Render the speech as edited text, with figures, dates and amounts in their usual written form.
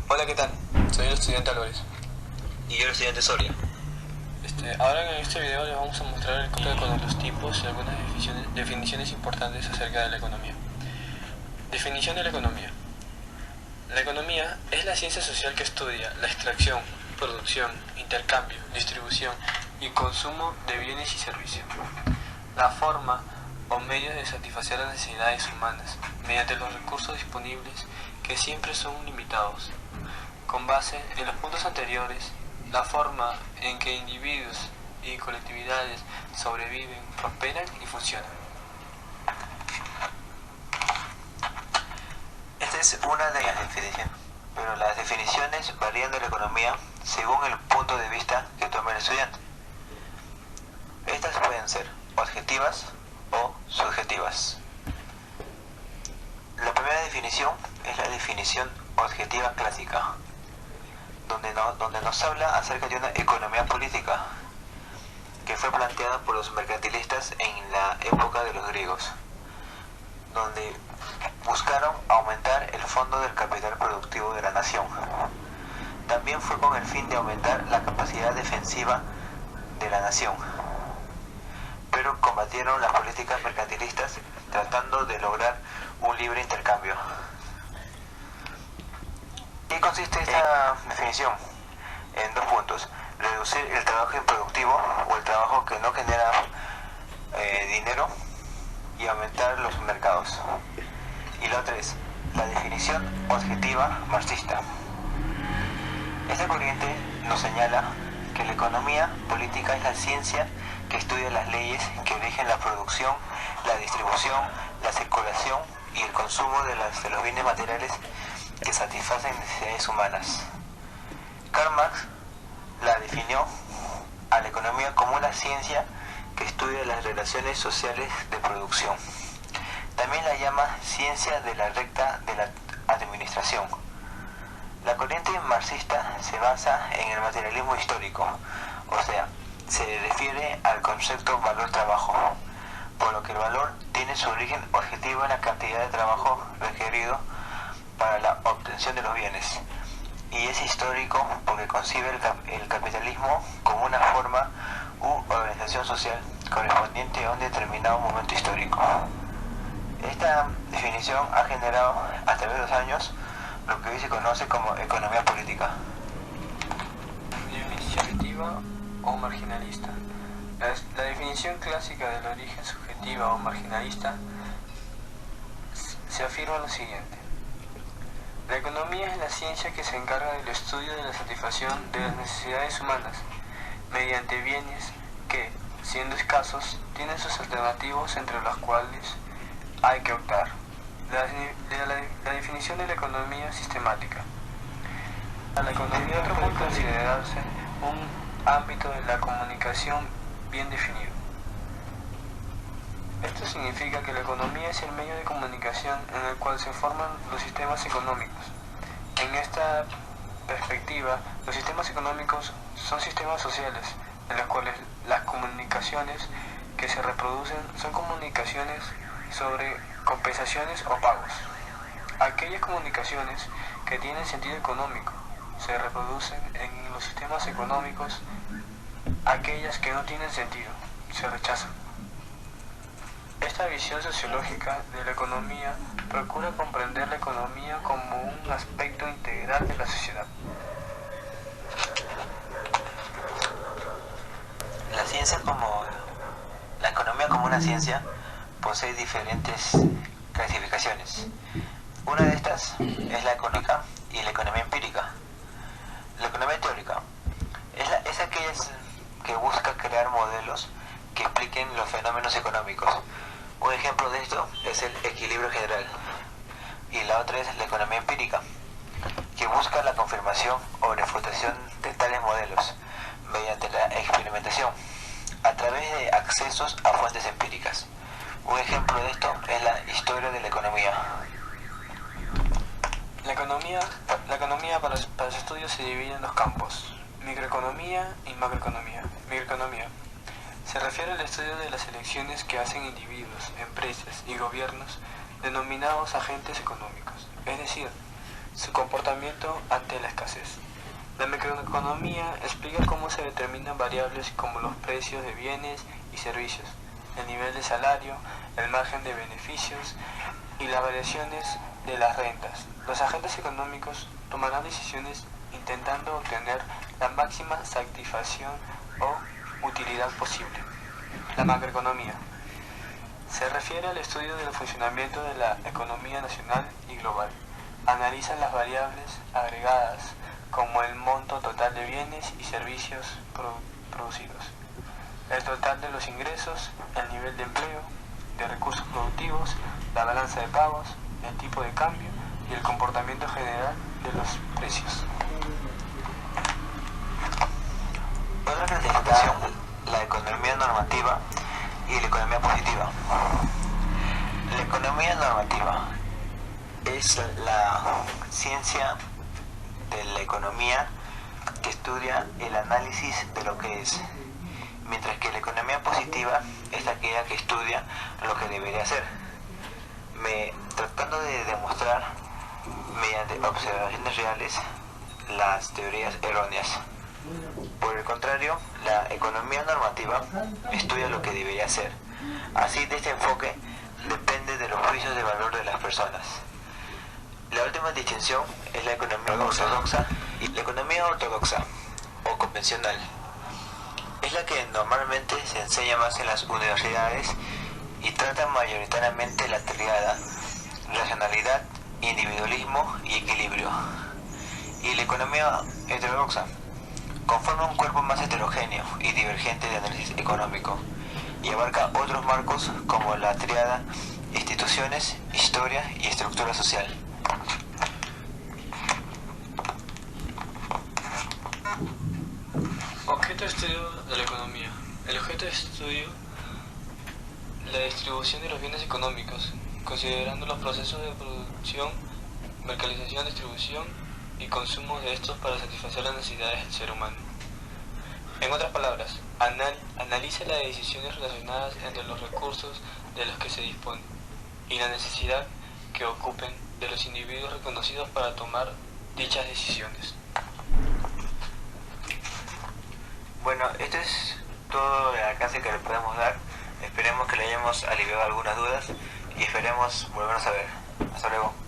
Hola, ¿qué tal? Soy el estudiante Álvarez. Y yo el estudiante Soria. Ahora en este video les vamos a mostrar el concepto con los tipos y algunas definiciones importantes acerca de la economía. Definición de la economía. La economía es la ciencia social que estudia la extracción, producción, intercambio, distribución y consumo de bienes y servicios. La forma o medios de satisfacer las necesidades humanas mediante los recursos disponibles que siempre son limitados. Con base en los puntos anteriores, la forma en que individuos y colectividades sobreviven, prosperan y funcionan. Esta es una de las definiciones, pero las definiciones varían de la economía según el punto de vista que tome el estudiante. Estas pueden ser objetivas o subjetivas. La primera definición es la definición objetiva clásica, donde nos habla acerca de una economía política que fue planteada por los mercantilistas en la época de los griegos, donde buscaron aumentar el fondo del capital productivo de la nación. También fue con el fin de aumentar la capacidad defensiva de la nación, pero combatieron las políticas mercantilistas tratando de lograr un libre intercambio. ¿Qué consiste esta definición? En dos puntos: reducir el trabajo improductivo o el trabajo que no genera dinero y aumentar los mercados. Y la otra es la definición objetiva marxista. Esta corriente nos señala que la economía política es la ciencia que estudia las leyes que rigen la producción, la distribución, la circulación y el consumo de los bienes materiales que satisfacen necesidades humanas. Karl Marx la definió a la economía como una ciencia que estudia las relaciones sociales de producción. También la llama ciencia de la recta de la administración. La corriente marxista se basa en el materialismo histórico, o sea, se refiere al concepto valor-trabajo, por lo que el valor tiene su origen objetivo en la cantidad de trabajo requerido para la obtención de los bienes, y es histórico porque concibe el capitalismo como una forma u organización social correspondiente a un determinado momento histórico. Esta definición ha generado a través de los años lo que hoy se conoce como economía política. Definición subjetiva o marginalista. La definición clásica del origen subjetiva o marginalista se afirma lo siguiente. La economía es la ciencia que se encarga del estudio de la satisfacción de las necesidades humanas mediante bienes que, siendo escasos, tienen sus alternativos entre los cuales hay que optar. La definición de la economía sistemática. La economía puede considerarse un ámbito de la comunicación bien definido. Esto significa que la economía es el medio de comunicación en el cual se forman los sistemas económicos. En esta perspectiva, los sistemas económicos son sistemas sociales, en los cuales las comunicaciones que se reproducen son comunicaciones sobre compensaciones o pagos. Aquellas comunicaciones que tienen sentido económico se reproducen en los sistemas económicos, aquellas que no tienen sentido se rechazan. Esta visión sociológica de la economía procura comprender la economía como un aspecto integral de la sociedad. La economía como una ciencia posee diferentes clasificaciones. Una de estas es la económica y la economía empírica. La economía teórica es aquella que busca crear modelos que expliquen los fenómenos económicos. Un ejemplo de esto es el equilibrio general. Y la otra es la economía empírica, que busca la confirmación o refutación de tales modelos mediante la experimentación, a través de accesos a fuentes empíricas. Un ejemplo de esto es la historia de la economía. La economía para su estudio se divide en dos campos: microeconomía y macroeconomía. Microeconomía se refiere al estudio de las elecciones que hacen individuos, empresas y gobiernos denominados agentes económicos. es decir, su comportamiento ante la escasez. La macroeconomía explica cómo se determinan variables como los precios de bienes y servicios, el nivel de salario, el margen de beneficios y las variaciones de las rentas. Los agentes económicos tomarán decisiones intentando obtener la máxima satisfacción o utilidad posible. La macroeconomía se refiere al estudio del funcionamiento de la economía nacional y global. Analiza las variables agregadas como el monto total de bienes y servicios producidos, el total de los ingresos, el nivel de empleo, de recursos productivos, la balanza de pagos, el tipo de cambio y el comportamiento general de los precios. Otra clasificación, la economía normativa y la economía positiva. La economía normativa es la ciencia de la economía que estudia el análisis de lo que es, mientras que la economía positiva es aquella que estudia lo que debería ser, tratando de demostrar mediante observaciones reales las teorías erróneas. Por el contrario, la economía normativa estudia lo que debería ser. Así, de este enfoque depende de los juicios de valor de las personas. La última distinción es la economía ortodoxa. Y la economía ortodoxa o convencional es la que normalmente se enseña más en las universidades y trata mayoritariamente la tríada racionalidad, individualismo y equilibrio. Y la economía heterodoxa conforma un cuerpo más heterogéneo y divergente de análisis económico y abarca otros marcos como la tríada instituciones, historia y estructura social. Objeto de estudio de la economía. El objeto de estudio la distribución de los bienes económicos, considerando los procesos de producción, mercantilización, distribución y consumo de estos para satisfacer las necesidades del ser humano. En otras palabras, analiza las decisiones relacionadas entre los recursos de los que se dispone y la necesidad que ocupen de los individuos reconocidos para tomar dichas decisiones. Bueno, esto es todo el alcance que le podemos dar. Esperemos que le hayamos aliviado algunas dudas y esperemos volvernos a ver. Hasta luego.